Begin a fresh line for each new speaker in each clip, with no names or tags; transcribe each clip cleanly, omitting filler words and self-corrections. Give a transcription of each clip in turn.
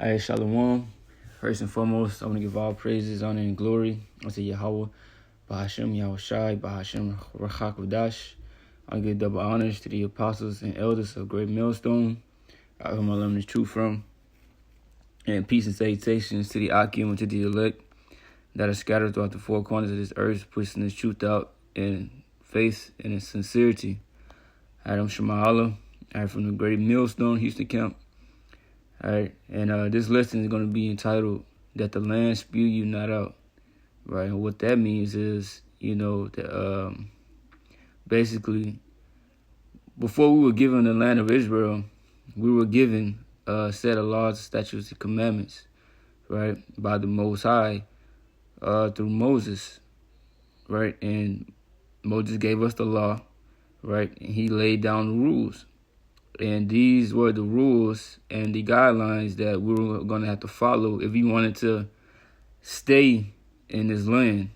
Hey, Shalom. First and foremost, I want to give all praises, honor, and glory unto Yahweh, Bahashem Yahushai, Bahashem Rachak Vadash. I give double honors to the apostles and elders of Great Millstone, out whom I learned the truth from. And peace and salutations to the Akim and to the elect that are scattered throughout the four corners of this earth, pushing this truth out in faith and in sincerity. Adam Shemahala, from the Great Millstone, Houston Camp. All right, and this lesson is going to be entitled "That the Land Spew You Not Out." Right, and what that means is, that basically, before we were given the land of Israel, we were given a set of laws, statutes, and commandments, right, by the Most High through Moses, right, and Moses gave us the law, right, and he laid down the rules. And these were the rules and the guidelines that we were going to have to follow if we wanted to stay in this land.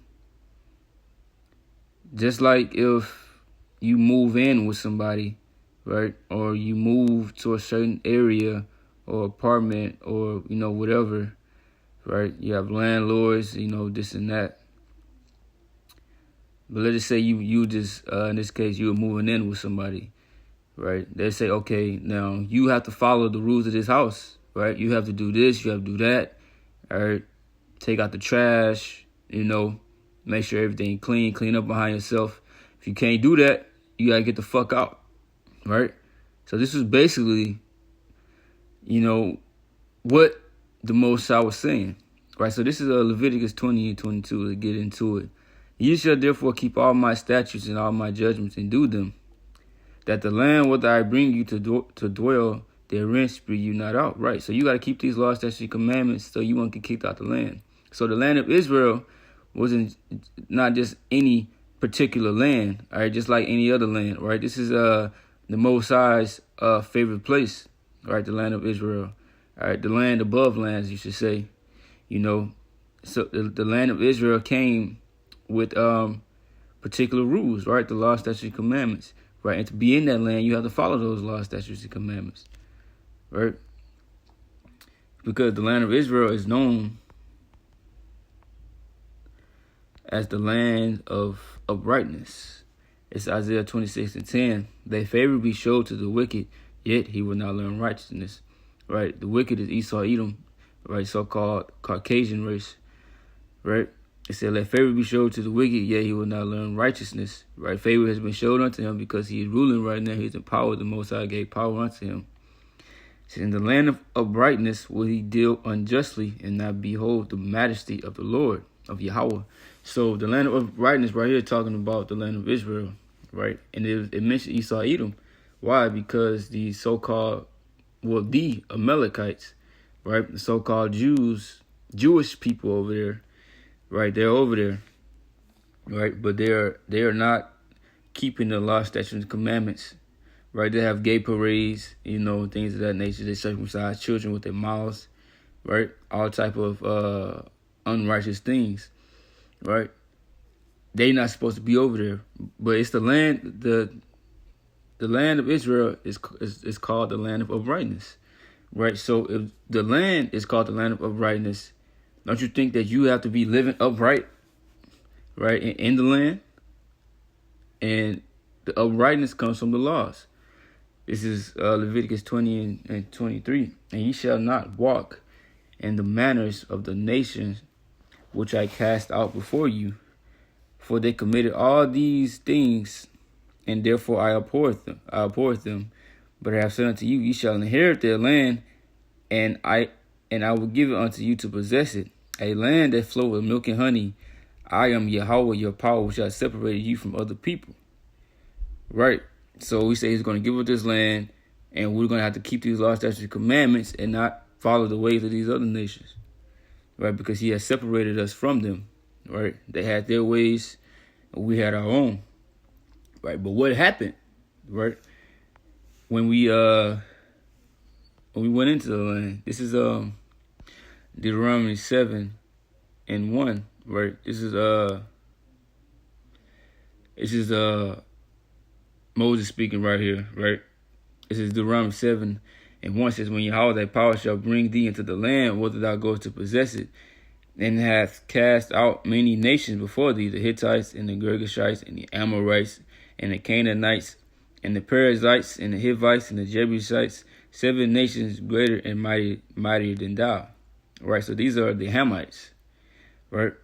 Just like if you move in with somebody, right, or you move to a certain area or apartment or, whatever, right, you have landlords, this and that. But let's just say you just, in this case, you were moving in with somebody. Right, they say, okay, now you have to follow the rules of this house, right? You have to do this, you have to do that, all right? Take out the trash, make sure everything clean up behind yourself. If you can't do that, you gotta get the fuck out, right? So this is basically, what the Most High was saying, right? So this is Leviticus 20 and 22 to get into it. You shall therefore keep all my statutes and all my judgments and do them, that the land whither I bring you to dwell therein spew you not out. Right, so you got to keep these laws, statutes, and commandments so you won't get kicked out the land. So the land of Israel wasn't not just any particular land, all right, just like any other land, right? This is the Most High's favorite place, right, the land of Israel, all right, the land above lands, you should say, So the land of Israel came with particular rules, right, the laws, statutes, and commandments. Right, and to be in that land, you have to follow those laws, statutes, and commandments, right? Because the land of Israel is known as the land of uprightness. It's Isaiah 26 and 10. They favorably showed to the wicked, yet he will not learn righteousness. Right, the wicked is Esau, Edom, right, so-called Caucasian race, right? It said, let favor be showed to the wicked, yet he will not learn righteousness. Right? Favor has been showed unto him because he is ruling right now. He is empowered. The Most High gave power unto him. It said, in the land of uprightness will he deal unjustly and not behold the majesty of the Lord, of Yahweh. So the land of uprightness right here talking about the land of Israel. Right? And it mentioned Esau, Edom. Why? Because the so-called, the Amalekites, right? The so-called Jewish people over there, right, they're over there, right, but they are not keeping the law, statutes, and commandments, right? They have gay parades, things of that nature. They circumcise children with their mouths, right? All type of unrighteous things, right? They're not supposed to be over there, but it's the land. The land of Israel is called the land of uprightness, right? So if the land is called the land of uprightness, don't you think that you have to be living upright, right, in the land? And the uprightness comes from the laws. This is Leviticus 20 and 23. And ye shall not walk in the manners of the nations which I cast out before you, for they committed all these things, and therefore I abhorred them. But I have said unto you, ye shall inherit their land, and I will give it unto you to possess it. A land that flow with milk and honey. I am Yahweh, your power, which has separated you from other people. Right? So we say he's going to give us this land, and we're going to have to keep these laws, statutes, and commandments and not follow the ways of these other nations. Right? Because he has separated us from them. Right? They had their ways, and we had our own. Right? But what happened? Right? When we went into the land, this is Deuteronomy 7 and 1, right? This is Moses speaking right here, right? This is Deuteronomy 7 And 1 says, when Yahweh thy power shall bring thee into the land, whither thou goest to possess it, and hath cast out many nations before thee, the Hittites, and the Girgashites, and the Amorites, and the Canaanites, and the Perizzites, and the Hivites, and the Jebusites, 7 nations greater and mightier than thou. Right, so these are the Hamites, right?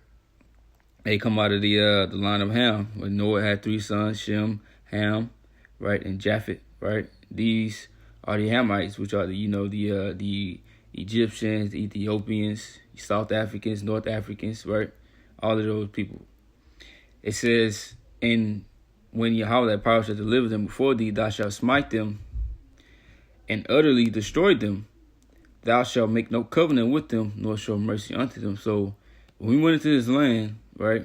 They come out of the line of Ham, when Noah had 3 sons, Shem, Ham, right, and Japheth, right? These are the Hamites, which are the Egyptians, the Ethiopians, South Africans, North Africans, right? All of those people. It says, and when Yahweh thy power shall deliver them before thee, thou shalt smite them and utterly destroy them. Thou shalt make no covenant with them, nor show mercy unto them. So when we went into this land, right,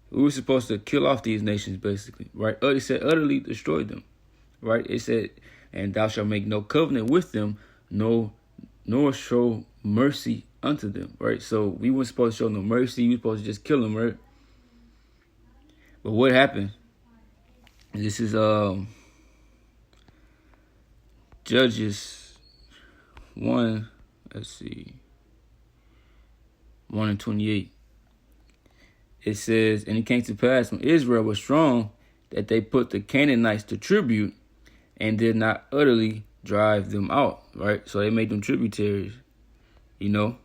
we were supposed to kill off these nations, basically, right? It said utterly destroy them, right? It said, and thou shalt make no covenant with them, nor show mercy unto them, right? So we weren't supposed to show no mercy. We were supposed to just kill them, right? But what happened? This is Judges 1, let's see, 1 and 28. It says, and it came to pass when Israel was strong that they put the Canaanites to tribute and did not utterly drive them out, right? So they made them tributaries, you know.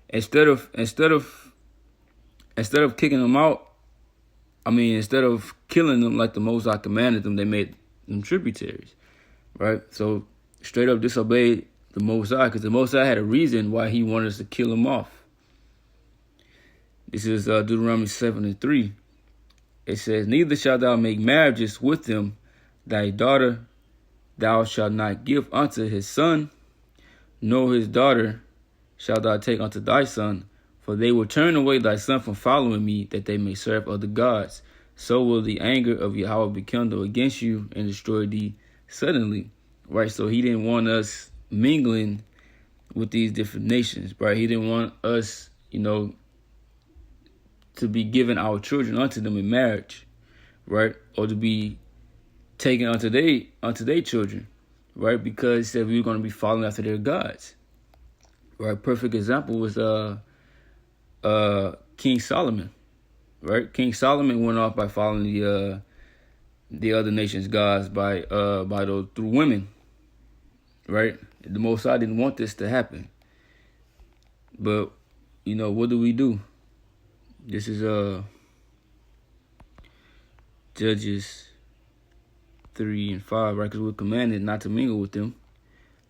Instead of kicking them out, instead of killing them like the Mosai commanded them, they made them tributaries, right? So straight up disobeyed the Mosai, because the Mosai had a reason why he wanted us to kill them off. This is Deuteronomy 7 and 3. It says, neither shalt thou make marriages with them. Thy daughter thou shalt not give unto his son, nor his daughter shalt thou take unto thy son, for they will turn away thy son from following me, that they may serve other gods. So will the anger of Yahweh be kindled against you and destroy thee suddenly. Right? So he didn't want us mingling with these different nations, right? He didn't want us, to be giving our children unto them in marriage, right? Or to be taken unto their children, right? Because he said we were going to be following after their gods, right? Perfect example was King Solomon, right? King Solomon went off by following the other nations' gods by those through women, right? The Most High didn't want this to happen, but what do? This is Judges 3 and 5, right? Because we're commanded not to mingle with them.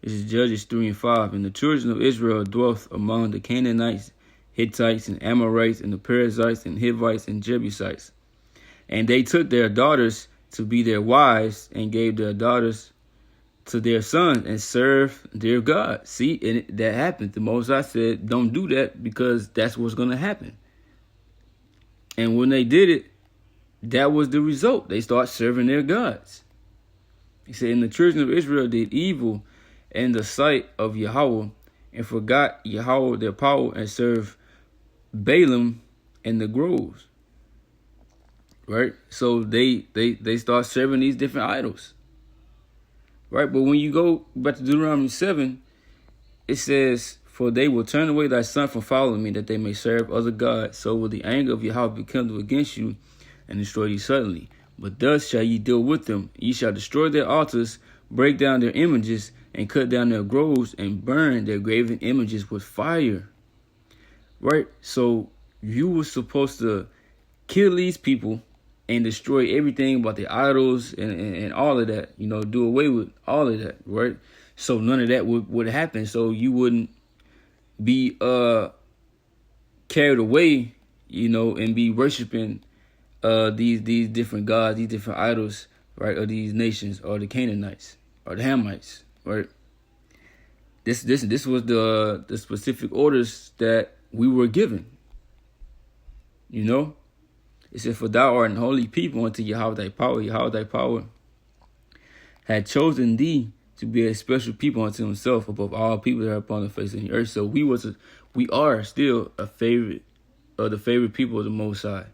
This is Judges 3 and 5. And the children of Israel dwelt among the Canaanites, Hittites, and Amorites, and the Perizzites, and Hivites, and Jebusites. And they took their daughters to be their wives, and gave their daughters to their sons, and served their God. See, and that happened. The Most High said, don't do that, because that's what's going to happen. And when they did it, that was the result. They start serving their gods. He said, and the children of Israel did evil in the sight of Yahweh, and forgot Yahweh their power, and served Balaam in the groves. Right? So they start serving these different idols. Right? But when you go back to Deuteronomy 7, it says, for they will turn away thy son from following me, that they may serve other gods. So will the anger of Yahweh be kindled against you, and destroy thee suddenly. But thus shall ye deal with them. Ye shall destroy their altars, break down their images, and cut down their groves, and burn their graven images with fire. Right? So you were supposed to kill these people and destroy everything about the idols and all of that. Do away with all of that, right? So none of that would happen. So you wouldn't be carried away, and be worshiping these different gods, these different idols, right, of these nations, or the Canaanites, or the Hamites, right? This was the specific orders that we were given. It said, for thou art an holy people unto Yahweh thy power. Yahweh thy power had chosen thee to be a special people unto himself above all people that are upon the face of the earth. So we are still a favorite of the favorite people of the Most High,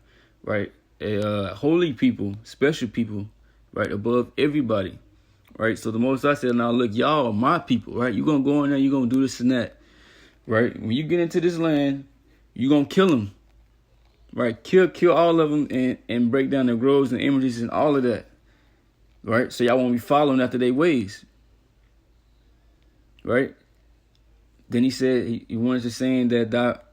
right? Holy people, special people, right, above everybody, right? So the Most High said, now look, y'all are my people, right? You're going to go in there, you're going to do this and that, right? When you get into this land, you're going to kill them, right? Kill all of them and break down their groves and images and all of that, right? So y'all won't be following after their ways, right? Then he said, he wanted to saying that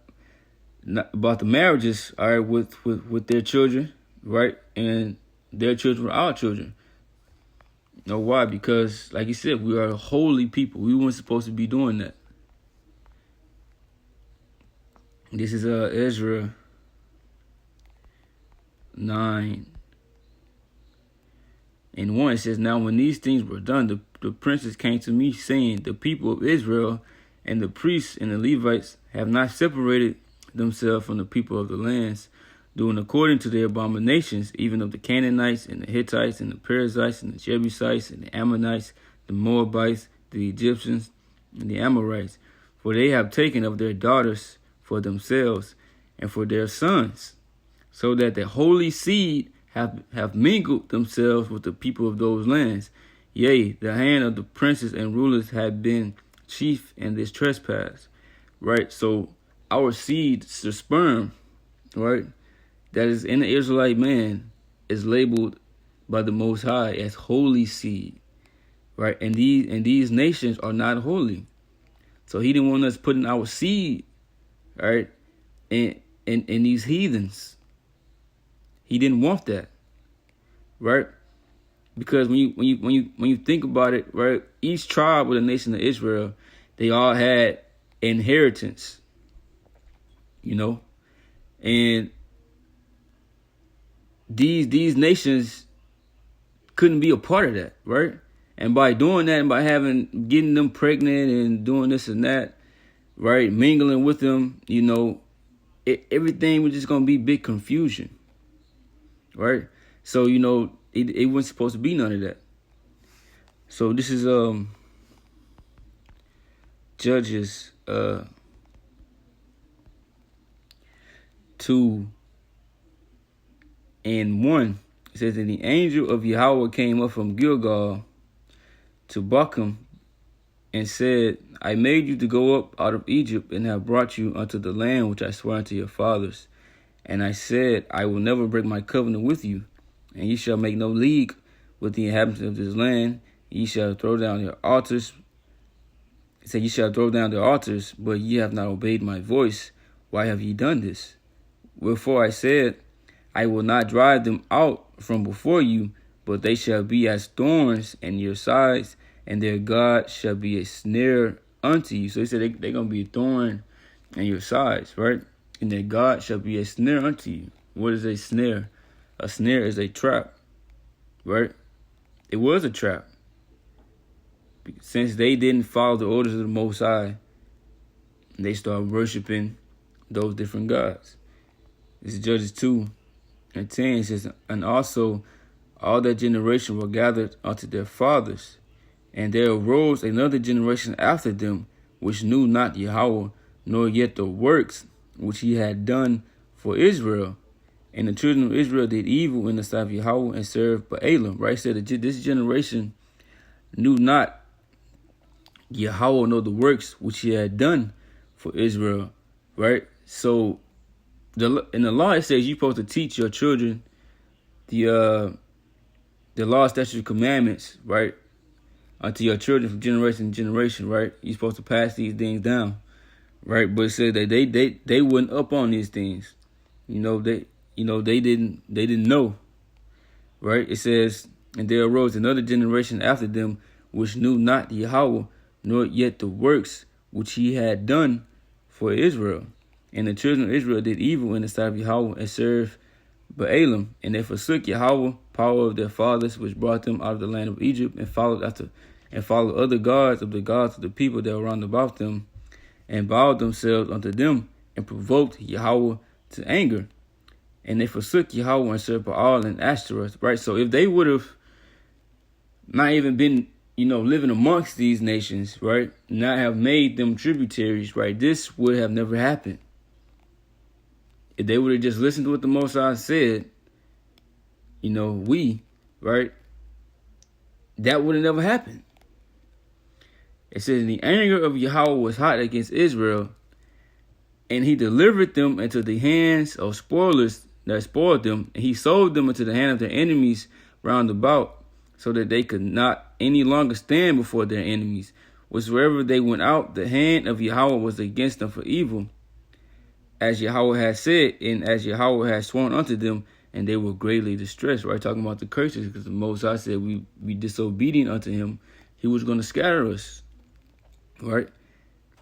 about the marriages, all right, with their children, right? And their children were our children. You know why? Because, like he said, we are a holy people. We weren't supposed to be doing that. This is Ezra 9 and 1. It says, now when these things were done, the princes came to me, saying, the people of Israel and the priests and the Levites have not separated themselves from the people of the lands, doing according to their abominations, even of the Canaanites and the Hittites and the Perizzites and the Jebusites and the Ammonites, the Moabites, the Egyptians, and the Amorites. For they have taken of their daughters for themselves and for their sons, so that the holy seed have mingled themselves with the people of those lands. Yea, the hand of the princes and rulers have been chief in this trespass. Right? So our seed, the sperm, right, that is in the Israelite man, is labeled by the Most High as holy seed, right? And these nations are not holy, so He didn't want us putting our seed, right, in these heathens. He didn't want that, right? Because when you think about it, right, each tribe of the nation of Israel, they all had inheritance, you know, and these nations couldn't be a part of that, right? And by doing that, and by getting them pregnant and doing this and that, right, mingling with them, you know, everything was just gonna be big confusion, right? So, you know, it wasn't supposed to be none of that. So this is Judges 2 and 1. It says, and the angel of Yahweh came up from Gilgal to Bochum and said, I made you to go up out of Egypt and have brought you unto the land which I swore unto your fathers. And I said, I will never break my covenant with you, and ye shall make no league with the inhabitants of this land. Ye shall throw down your altars. It said, ye shall throw down the altars, but ye have not obeyed my voice. Why have ye done this? Wherefore I said, I will not drive them out from before you, but they shall be as thorns in your sides, and their God shall be a snare unto you. So he said they're going to be a thorn in your sides, right? And their God shall be a snare unto you. What is a snare? A snare is a trap, right? It was a trap. Since they didn't follow the orders of the Most High, they started worshiping those different gods. This is Judges 2 and 10. It says, and also all that generation were gathered unto their fathers, and there arose another generation after them, which knew not Yahweh, nor yet the works which He had done for Israel. And the children of Israel did evil in the sight of Yahweh and served Baalim. Right? It said that this generation knew not Yahweh nor the works which He had done for Israel. Right? So in the law it says you're supposed to teach your children the law, statutes, and commandments, right, unto your children from generation to generation, right? You're supposed to pass these things down, right? But it said that they went up on these things, they didn't know, right? It says, and there arose another generation after them which knew not Yahweh, nor yet the works which He had done for Israel. And the children of Israel did evil in the sight of Yahweh and served Baalim, and they forsook Yahweh, power of their fathers, which brought them out of the land of Egypt, and followed other gods of the people that were round about them, and bowed themselves unto them, and provoked Yahweh to anger. And they forsook Yahweh and served Baal and Ashtoreth. Right? So if they would have not even been, living amongst these nations, right, not have made them tributaries, right, this would have never happened. If they would have just listened to what the Most High said, right, that would have never happened. It says, the anger of Yahweh was hot against Israel, and he delivered them into the hands of spoilers that spoiled them, and he sold them into the hand of their enemies round about, so that they could not any longer stand before their enemies. Wheresoever they went out, the hand of Yahweh was against them for evil, as Yahweh had said, and as Yahweh had sworn unto them, and they were greatly distressed. Right, talking about the curses, because the Most High said we disobedient unto him, he was going to scatter us. Right?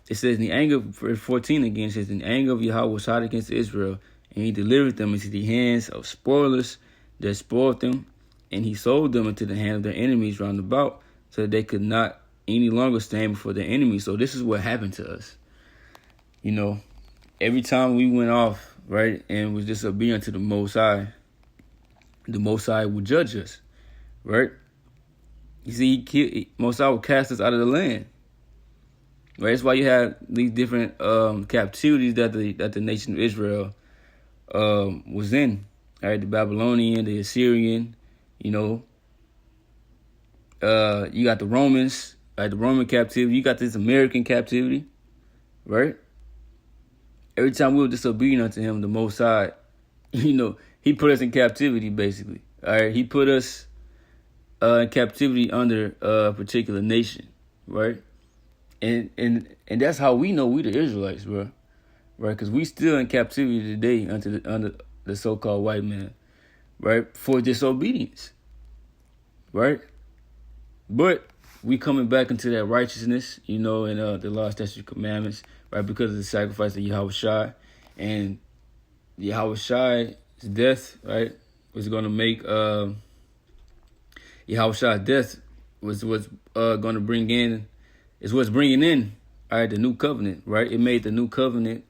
It says, in the anger, verse 14 again, it says, in the anger of Yahweh was hot against Israel, and he delivered them into the hands of spoilers that spoiled them, and he sold them into the hand of their enemies round about, so that they could not any longer stand before their enemies. So this is what happened to us. You know, every time we went off, right, and was disobedient to the Most High would judge us, right? You see, Most High would cast us out of the land. Right, that's why you have these different captivities that the nation of Israel was in. Right, the Babylonian, the Assyrian, you know. You got the Romans, right? The Roman captivity. You got this American captivity, right? Every time we were disobedient unto him, the Most High, you know, he put us in captivity, basically. All right, he put us in captivity under a particular nation, right? And that's how we know we the Israelites, bro. Right? Because we still in captivity today under the so-called white man, right? For disobedience, right? But we coming back into that righteousness, you know, and the law, statutes, commandments, right? Because of the sacrifice of Yahweh Shai. And Yahweh Shai's death, right, was going to make Yahweh Shai's death was going to bring in, is what's bringing in, all right, the new covenant, right? It made the new covenant,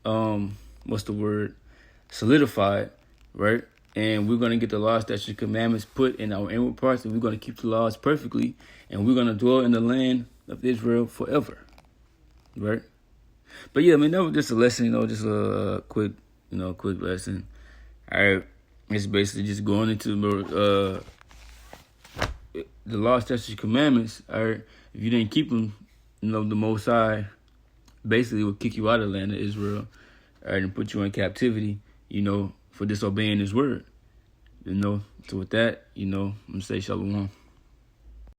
solidified, right? And we're going to get the laws, statutes, commandments put in our inward parts, and we're going to keep the laws perfectly, and we're going to dwell in the land of Israel forever, right? But yeah, I mean, that was just a lesson, you know, just a quick lesson. All right, it's basically just going into the law, statutes, commandments. All right, if you didn't keep them, you know, the Most High basically would kick you out of the land of Israel, all right, and put you in captivity, you know, for disobeying his word, you know. So with that, you know, I'm going to say shalom.